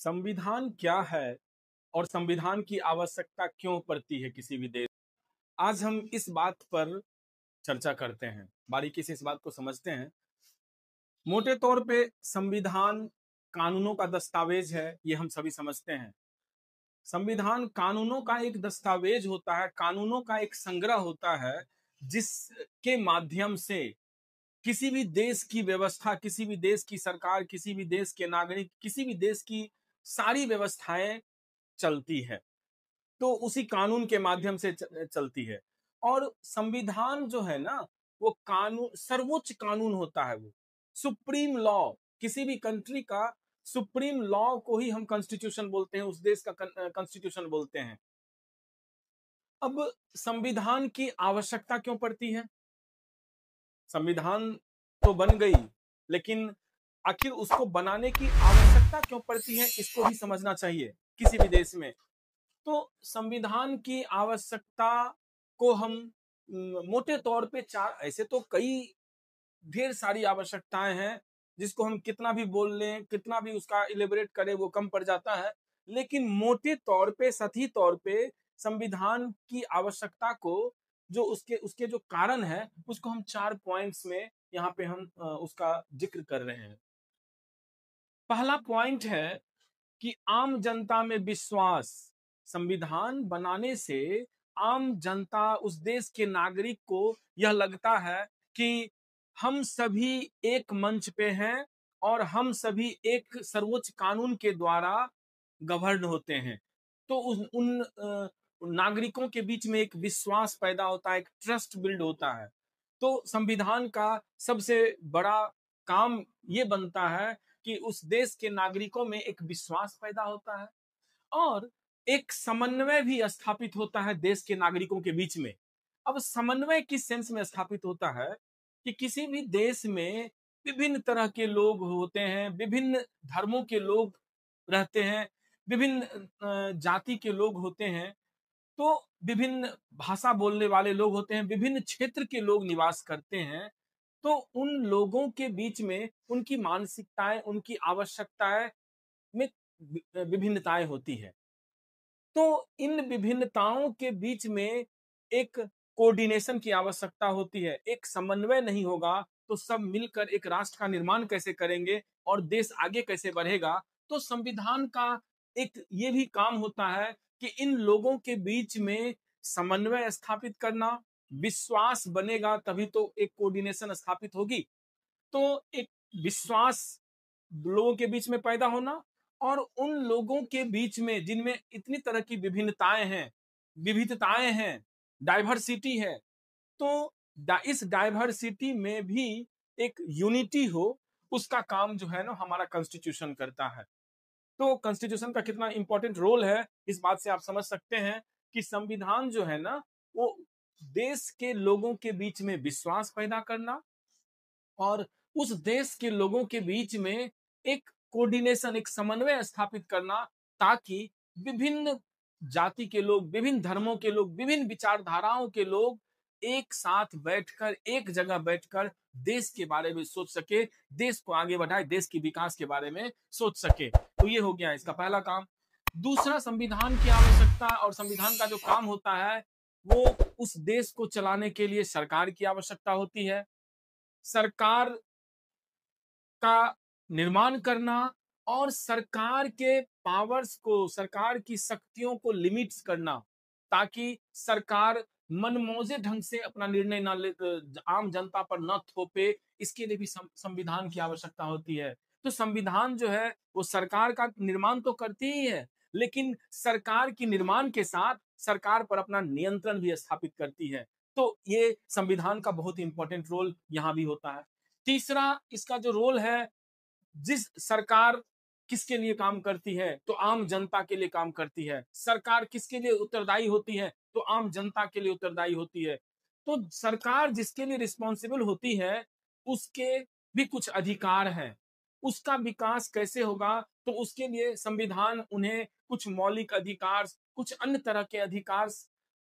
संविधान क्या है और संविधान की आवश्यकता क्यों पड़ती है किसी भी देश। आज हम इस बात पर चर्चा करते हैं, बारीकी से इस बात को समझते हैं। मोटे तौर पे संविधान कानूनों का दस्तावेज है, ये हम सभी समझते हैं। संविधान कानूनों का एक दस्तावेज होता है, कानूनों का एक संग्रह होता है, जिसके माध्यम से किसी भी देश की व्यवस्था, किसी भी देश की सरकार, किसी भी देश के नागरिक, किसी भी देश की सारी व्यवस्थाएं चलती है। तो उसी कानून के माध्यम से चलती है। और संविधान जो है ना, वो कानून, सर्वोच्च कानून होता है। वो सुप्रीम लॉ, किसी भी कंट्री का सुप्रीम लॉ को ही हम कॉन्स्टिट्यूशन बोलते हैं, उस देश का कॉन्स्टिट्यूशन बोलते हैं। अब संविधान की आवश्यकता क्यों पड़ती है? संविधान तो बन गई, लेकिन आखिर उसको बनाने की आवश्यकता क्यों पड़ती है, इसको भी समझना चाहिए किसी भी देश में। तो संविधान की आवश्यकता को हम मोटे तौर पे चार, ऐसे तो कई ढेर सारी आवश्यकताएं हैं, जिसको हम कितना भी बोल लें, कितना भी उसका इलेबोरेट करें, वो कम पड़ जाता है। लेकिन मोटे तौर पे, सही तौर पे संविधान की आवश्यकता को, जो उसके उसके जो कारण है, उसको हम 4 पॉइंट्स में यहाँ पे हम उसका जिक्र कर रहे हैं। पहला पॉइंट है कि आम जनता में विश्वास। संविधान बनाने से आम जनता, उस देश के नागरिक को यह लगता है कि हम सभी एक मंच पे हैं और हम सभी एक सर्वोच्च कानून के द्वारा गवर्न होते हैं। तो उन नागरिकों के बीच में एक विश्वास पैदा होता है, एक ट्रस्ट बिल्ड होता है। तो संविधान का सबसे बड़ा काम ये बनता है कि उस देश के नागरिकों में एक विश्वास पैदा होता है और एक समन्वय भी स्थापित होता है देश के नागरिकों के बीच में। अब समन्वय किस सेंस में स्थापित होता है कि किसी भी देश में विभिन्न तरह के लोग होते हैं, विभिन्न धर्मों के लोग रहते हैं, विभिन्न जाति के लोग होते हैं, तो विभिन्न भाषा बोलने वाले लोग होते हैं, विभिन्न क्षेत्र के लोग निवास करते हैं। तो उन लोगों के बीच में उनकी मानसिकताएं, उनकी आवश्यकताएं में विभिन्नताएं होती है। तो इन विभिन्नताओं के बीच में एक कोऑर्डिनेशन की आवश्यकता होती है। एक समन्वय नहीं होगा तो सब मिलकर एक राष्ट्र का निर्माण कैसे करेंगे और देश आगे कैसे बढ़ेगा। तो संविधान का एक ये भी काम होता है कि इन लोगों के बीच में समन्वय स्थापित करना, विश्वास बनेगा तभी तो एक कोऑर्डिनेशन स्थापित होगी। तो एक विश्वास लोगों के बीच में पैदा होना और उन लोगों के बीच में जिनमें इतनी तरह की विभिन्नताएं हैं, विविधताएं हैं, डाइवर्सिटी है, तो इस डाइवर्सिटी में भी एक यूनिटी हो, उसका काम जो है ना हमारा कॉन्स्टिट्यूशन करता है। तो कॉन्स्टिट्यूशन का कितना इंपॉर्टेंट रोल है, इस बात से आप समझ सकते हैं कि संविधान जो है ना, वो देश के लोगों के बीच में विश्वास पैदा करना और उस देश के लोगों के बीच में एक कोऑर्डिनेशन, एक समन्वय स्थापित करना, ताकि विभिन्न जाति के लोग, विभिन्न धर्मों के लोग, विभिन्न विचारधाराओं के लोग एक साथ बैठकर, एक जगह बैठकर देश के बारे में सोच सके, देश को आगे बढ़ाए, देश के विकास के बारे में सोच सके। तो ये हो गया इसका पहला काम। दूसरा, संविधान की आवश्यकता और संविधान का जो काम होता है, वो उस देश को चलाने के लिए सरकार की आवश्यकता होती है। सरकार का निर्माण करना और सरकार के पावर्स को, सरकार की शक्तियों को लिमिट्स करना, ताकि सरकार मनमौजे ढंग से अपना निर्णय ना ले, आम जनता पर न थोपे, इसके लिए भी संविधान की आवश्यकता होती है। तो संविधान जो है वो सरकार का निर्माण तो करती ही है, लेकिन सरकार की निर्माण के साथ सरकार पर अपना नियंत्रण भी स्थापित करती है। तो ये संविधान का बहुत इंपॉर्टेंट रोल यहां भी होता है। तीसरा, इसका जो रोल है, जिस सरकार किसके लिए काम करती है, तो आम जनता के लिए काम करती है। सरकार किसके लिए उत्तरदायी होती है, तो आम जनता के लिए उत्तरदायी होती है। तो सरकार जिसके लिए रिस्पॉन्सिबल होती है, उसके भी कुछ अधिकार हैं। उसका विकास कैसे होगा, तो उसके लिए संविधान उन्हें कुछ मौलिक अधिकार, कुछ अन्य तरह के अधिकार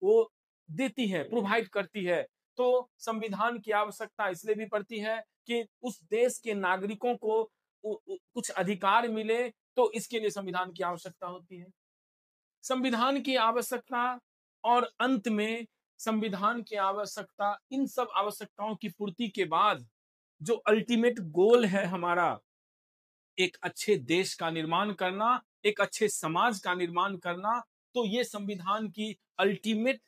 वो देती है, प्रोवाइड करती है। तो संविधान की आवश्यकता इसलिए भी पड़ती है कि उस देश के नागरिकों को कुछ अधिकार मिले, तो इसके लिए संविधान की आवश्यकता होती है। संविधान की आवश्यकता और अंत में संविधान की आवश्यकता, इन सब आवश्यकताओं की पूर्ति के बाद जो अल्टीमेट गोल है हमारा, एक अच्छे देश का निर्माण करना, एक अच्छे समाज का निर्माण करना, तो ये संविधान की अल्टीमेट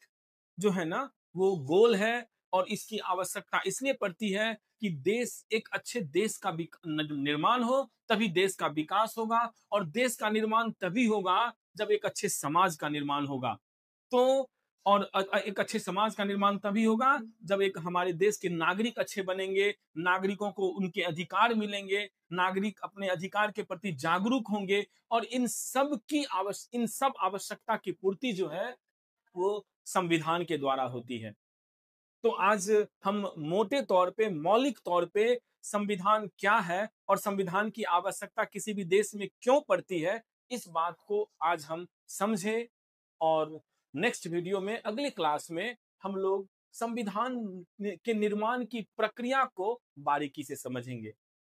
जो है ना वो गोल है। और इसकी आवश्यकता इसलिए पड़ती है कि देश, एक अच्छे देश का निर्माण हो तभी देश का विकास होगा, और देश का निर्माण तभी होगा जब एक अच्छे समाज का निर्माण होगा। तो और एक अच्छे समाज का निर्माण तभी होगा जब एक हमारे देश के नागरिक अच्छे बनेंगे, नागरिकों को उनके अधिकार मिलेंगे, नागरिक अपने अधिकार के प्रति जागरूक होंगे, और इन सब आवश्यकता की पूर्ति जो है वो संविधान के द्वारा होती है। तो आज हम मोटे तौर पे, मौलिक तौर पे संविधान क्या है और संविधान की आवश्यकता किसी भी देश में क्यों पड़ती है, इस बात को आज हम समझे। और नेक्स्ट वीडियो में, अगले क्लास में हम लोग संविधान के निर्माण की प्रक्रिया को बारीकी से समझेंगे।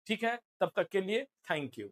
ठीक है, तब तक के लिए थैंक यू।